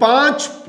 5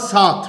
7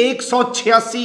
186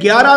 11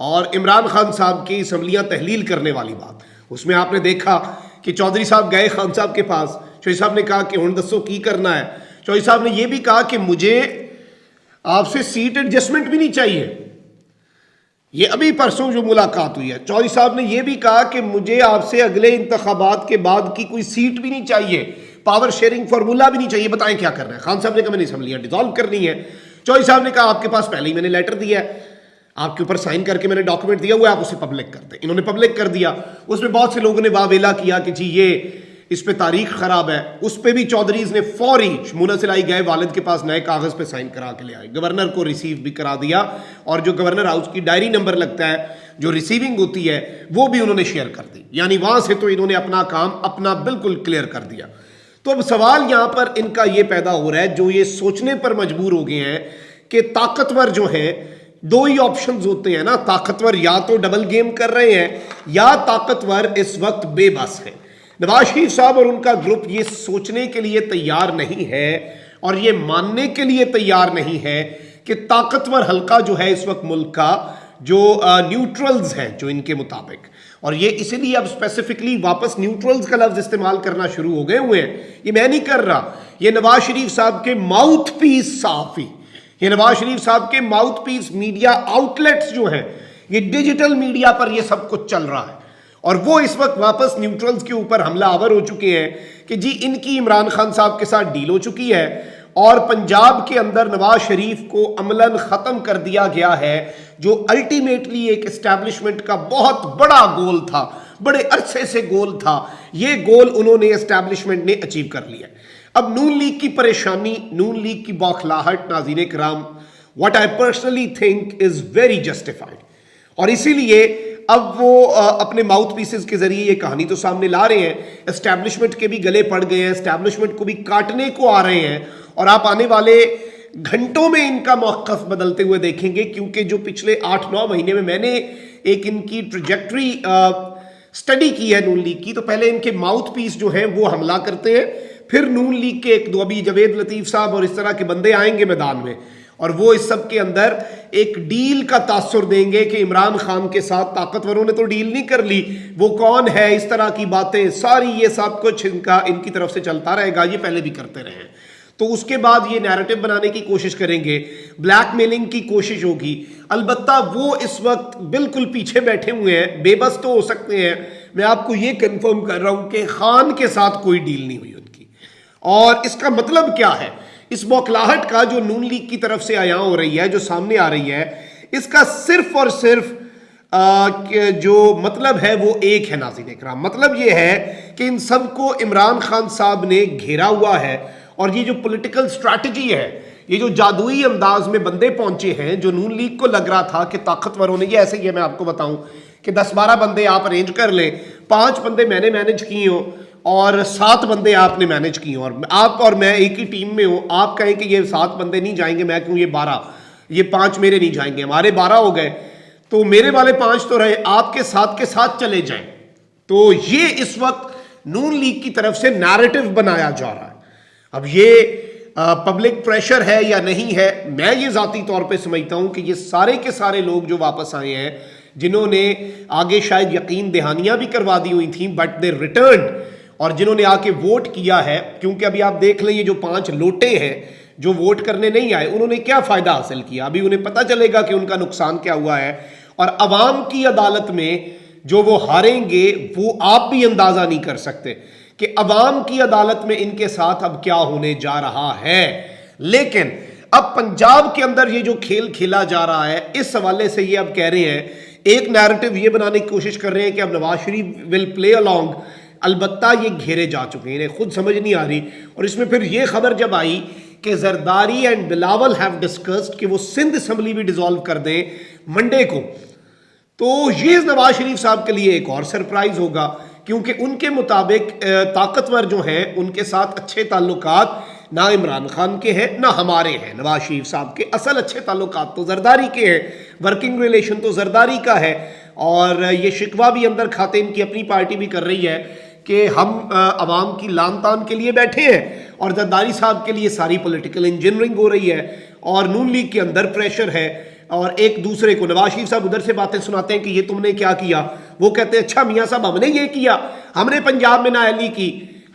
اور عمران خان صاحب کی اسمبلیاں تحلیل کرنے والی بات، اس میں آپ نے دیکھا کہ چودھری صاحب گئے خان صاحب کے پاس، چودھری صاحب نے کہا کہ ہن دسو کی کرنا ہے. چودھری صاحب نے یہ بھی کہا کہ مجھے آپ سے سیٹ ایڈجسٹمنٹ بھی نہیں چاہیے. یہ ابھی پرسوں جو ملاقات ہوئی ہے، چودھری صاحب نے یہ بھی کہا کہ مجھے آپ سے اگلے انتخابات کے بعد کی کوئی سیٹ بھی نہیں چاہیے، پاور شیئرنگ فارمولا بھی نہیں چاہیے، بتائیں کیا کرنا ہے. خان صاحب نے کہا میں نے اسمبلیاں ڈیزالو کرنی ہے. چودھری صاحب نے کہا آپ کے پاس پہلے ہی میں نے لیٹر دیا ہے، آپ کے اوپر سائن کر کے میں نے ڈاکومنٹ دیا ہوا ہے، آپ اسے پبلک کر دیں. انہوں نے پبلک کر دیا. اس میں بہت سے لوگوں نے واویلا کیا کہ جی یہ اس پہ تاریخ خراب ہے. اس پہ بھی چودھریز نے فوری منسلائی گئے والد کے پاس، نئے کاغذ پہ سائن کرا کے لے آئے، گورنر کو ریسیو بھی کرا دیا، اور جو گورنر ہاؤس کی ڈائری نمبر لگتا ہے جو ریسیونگ ہوتی ہے وہ بھی انہوں نے شیئر کر دی. یعنی وہاں سے تو انہوں نے اپنا کام اپنا بالکل کلیئر کر دیا. تو اب سوال یہاں پر ان کا یہ پیدا ہو رہا ہے، جو یہ سوچنے پر مجبور ہو گئے ہیں کہ طاقتور جو ہیں دو ہی آپشنز ہوتے ہیں نا، طاقتور یا تو ڈبل گیم کر رہے ہیں یا طاقتور اس وقت بے بس ہیں. نواز شریف صاحب اور ان کا گروپ یہ سوچنے کے لیے تیار نہیں ہے اور یہ ماننے کے لیے تیار نہیں ہے کہ طاقتور حلقہ جو ہے اس وقت ملک کا، جو نیوٹرلز ہیں جو ان کے مطابق، اور یہ اسی لیے اب اسپیسیفکلی واپس نیوٹرلز کا لفظ استعمال کرنا شروع ہو گئے ہوئے ہیں. یہ میں نہیں کر رہا، یہ نواز شریف صاحب کے ماؤتھ پیس صحافی، یہ نواز شریف صاحب کے mouthpiece media outlets جو ہیں، یہ ڈیجیٹل میڈیا پر یہ سب کچھ چل رہا ہے. اور وہ اس وقت واپس نیوٹرلز کے اوپر حملہ آور ہو چکے ہیں کہ جی ان کی عمران خان صاحب کے ساتھ ڈیل ہو چکی ہے اور پنجاب کے اندر نواز شریف کو عملاً ختم کر دیا گیا ہے، جو الٹیمیٹلی ایک اسٹیبلشمنٹ کا بہت بڑا گول تھا، بڑے عرصے سے گول تھا. یہ گول انہوں نے اسٹیبلشمنٹ نے اچیو کر لیا. اب نون لیگ کی پریشانی، نون لیگ کی بوکھلاہٹ، ناظرین کرام، what I personally think is very justified. اور اسی لیے اب وہ اپنے ماؤتھ پیسز کے ذریعے یہ کہانی تو سامنے لا رہے ہیں، اسٹیبلشمنٹ کے بھی گلے پڑ گئے ہیں، اسٹیبلشمنٹ کو بھی کاٹنے کو آ رہے ہیں، اور آپ آنے والے گھنٹوں میں ان کا موقف بدلتے ہوئے دیکھیں گے. کیونکہ جو پچھلے 8-9 مہینے میں نے ایک ان کی ٹریجیکٹری سٹڈی کی ہے نون لیگ کی، تو پہلے ان کے ماؤتھ پیس جو ہیں وہ حملہ کرتے ہیں، پھر نون لیگ کے ایک دو، ابھی جوید لطیف صاحب اور اس طرح کے بندے آئیں گے میدان میں، اور وہ اس سب کے اندر ایک ڈیل کا تاثر دیں گے کہ عمران خان کے ساتھ طاقتوروں نے تو ڈیل نہیں کر لی، وہ کون ہے، اس طرح کی باتیں ساری، یہ سب کچھ ان کی طرف سے چلتا رہے گا، یہ پہلے بھی کرتے رہے ہیں. تو اس کے بعد یہ نیریٹو بنانے کی کوشش کریں گے، بلیک میلنگ کی کوشش ہوگی. البتہ وہ اس وقت بالکل پیچھے بیٹھے ہوئے ہیں، بے بس تو ہو سکتے ہیں. میں آپ کو یہ کنفرم کر رہا ہوں کہ خان کے ساتھ کوئی ڈیل نہیں ہوئی ان کی. اور اس کا مطلب کیا ہے؟ اس بوکھلاہٹ کا جو نون لیگ کی طرف سے عیاں ہو رہی ہے، جو سامنے آ رہی ہے، اس کا صرف اور صرف جو مطلب ہے وہ ایک ہے ناظرین اکرام. مطلب یہ ہے کہ ان سب کو عمران خان صاحب نے گھیرا ہوا ہے، اور یہ جو پولیٹیکل اسٹریٹجی ہے، یہ جو جادوئی انداز میں بندے پہنچے ہیں، جو نون لیگ کو لگ رہا تھا کہ طاقتوروں نے، یہ ایسے ہی ہے، میں آپ کو بتاؤں کہ 10-12 بندے آپ ارینج کر لیں، 5 بندے میں نے مینج کیے ہوں اور 7 بندے آپ نے مینج کیے ہوں، اور آپ اور میں ایک ہی ٹیم میں ہوں. آپ کہیں کہ یہ 7 بندے نہیں جائیں گے، میں کہوں یہ 12، یہ 5 میرے نہیں جائیں گے، ہمارے 12 ہو گئے، تو میرے والے 5 تو رہے، آپ کے ساتھ چلے جائیں. تو یہ اس وقت نون لیگ کی طرف سے نیریٹو بنایا جا رہا ہے. اب یہ پبلک پریشر ہے یا نہیں ہے، میں یہ ذاتی طور پہ سمجھتا ہوں کہ یہ سارے کے سارے لوگ جو واپس آئے ہیں، جنہوں نے آگے شاید یقین دہانیاں بھی کروا دی ہوئی تھیں، بٹ دے ریٹرنڈ، اور جنہوں نے آ کے ووٹ کیا ہے. کیونکہ ابھی آپ دیکھ لیں، یہ جو 5 لوٹے ہیں جو ووٹ کرنے نہیں آئے، انہوں نے کیا فائدہ حاصل کیا؟ ابھی انہیں پتہ چلے گا کہ ان کا نقصان کیا ہوا ہے. اور عوام کی عدالت میں جو وہ ہاریں گے، وہ آپ بھی اندازہ نہیں کر سکتے کہ عوام کی عدالت میں ان کے ساتھ اب کیا ہونے جا رہا ہے. لیکن اب پنجاب کے اندر یہ جو کھیل کھیلا جا رہا ہے، اس حوالے سے یہ اب کہہ رہے ہیں، ایک نیریٹو یہ بنانے کی کوشش کر رہے ہیں کہ اب نواز شریف ول پلے along. البتہ یہ گھیرے جا چکے ہیں، انہیں خود سمجھ نہیں آ رہی. اور اس میں پھر یہ خبر جب آئی کہ Zardari and Bilawal have discussed کہ وہ سندھ اسمبلی بھی ڈیزالو کر دیں منڈے کو، تو یہ نواز شریف صاحب کے لیے ایک اور سرپرائز ہوگا. کیونکہ ان کے مطابق طاقتور جو ہیں ان کے ساتھ اچھے تعلقات نہ عمران خان کے ہیں نہ ہمارے ہیں. نواز شریف صاحب کے اصل اچھے تعلقات تو زرداری کے ہیں، ورکنگ ریلیشن تو زرداری کا ہے. اور یہ شکوہ بھی اندر کھاتے ان کی اپنی پارٹی بھی کر رہی ہے کہ ہم عوام کی لان تان کے لیے بیٹھے ہیں، اور زرداری صاحب کے لیے ساری پولیٹیکل انجینئرنگ ہو رہی ہے، اور نون لیگ کے اندر پریشر ہے. اور ایک دوسرے کو، نواز شریف صاحب ادھر سے باتیں سناتے ہیں کہ یہ تم نے کیا کیا، وہ کہتے ہیں اچھا میاں صاحب ہم نے یہ کیا، ہم نے پنجاب میں نااہلی کی،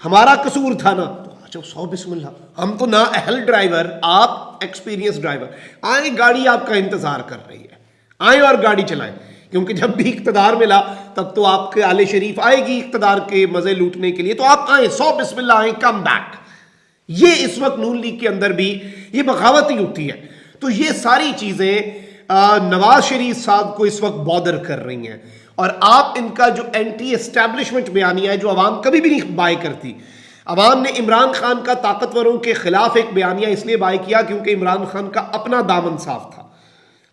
ہمارا قصور تھا نا، تو سو بسم اللہ، ہم تو نا اہل ڈرائیور، آپ ایکسپیرینس ڈرائیور، آئیں گاڑی آپ کا انتظار کر رہی ہے، آئیں اور گاڑی چلائیں، کیونکہ جب بھی اقتدار ملا تب تو آپ کے آل شریف آئے گی اقتدار کے مزے لوٹنے کے لیے، تو آپ آئیں، سو بسم اللہ، آئیں، کم بیک۔ یہ اس وقت نون لیگ کے اندر بھی یہ بغاوت ہی اٹھی ہے۔ تو یہ ساری چیزیں نواز شریف صاحب کو اس وقت بادر کر رہی ہیں، اور آپ ان کا جو اینٹی اسٹیبلشمنٹ بیانیہ ہے جو عوام کبھی بھی نہیں بائی کرتی، عوام نے عمران خان کا طاقتوروں کے خلاف ایک بیانیہ اس لیے بائی کیا کیونکہ عمران خان کا اپنا دامن صاف تھا،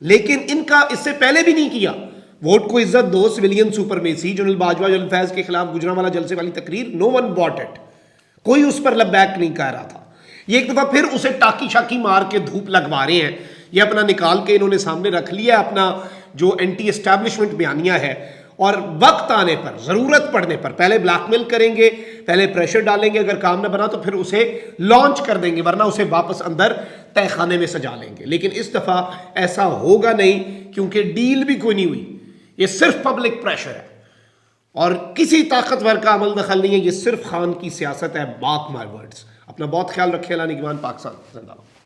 لیکن ان کا اس سے پہلے بھی نہیں کیا۔ ووٹ کو عزت دو، civilian supremacy, general Bajwa general Faiz کے خلاف گجرانوالہ جلسے والی تقریر، نو ون باٹ اٹ، کوئی اس پر لبیک نہیں کہہ رہا تھا۔ یہ ایک دفعہ پھر اسے ٹاکی شاکی مار کے دھوپ لگوا رہے ہیں، یہ اپنا نکال کے انہوں نے سامنے رکھ لیا اپنا جو اینٹی اسٹیبلشمنٹ بیانیہ ہے، اور وقت آنے پر، ضرورت پڑنے پر پہلے بلیک میل کریں گے، پہلے پریشر ڈالیں گے، اگر کام نہ بنا تو پھر اسے لانچ کر دیں گے، ورنہ اسے واپس اندر تہہ خانے میں سجا لیں گے۔ لیکن اس دفعہ ایسا ہوگا نہیں، کیونکہ ڈیل بھی کوئی نہیں ہوئی، یہ صرف پبلک پریشر ہے اور کسی طاقتور کا عمل دخل نہیں ہے، یہ صرف خان کی سیاست ہے۔ Mark my words. اپنا بہت خیال رکھیں، اللہ نگہبان، پاکستان زندہ باد۔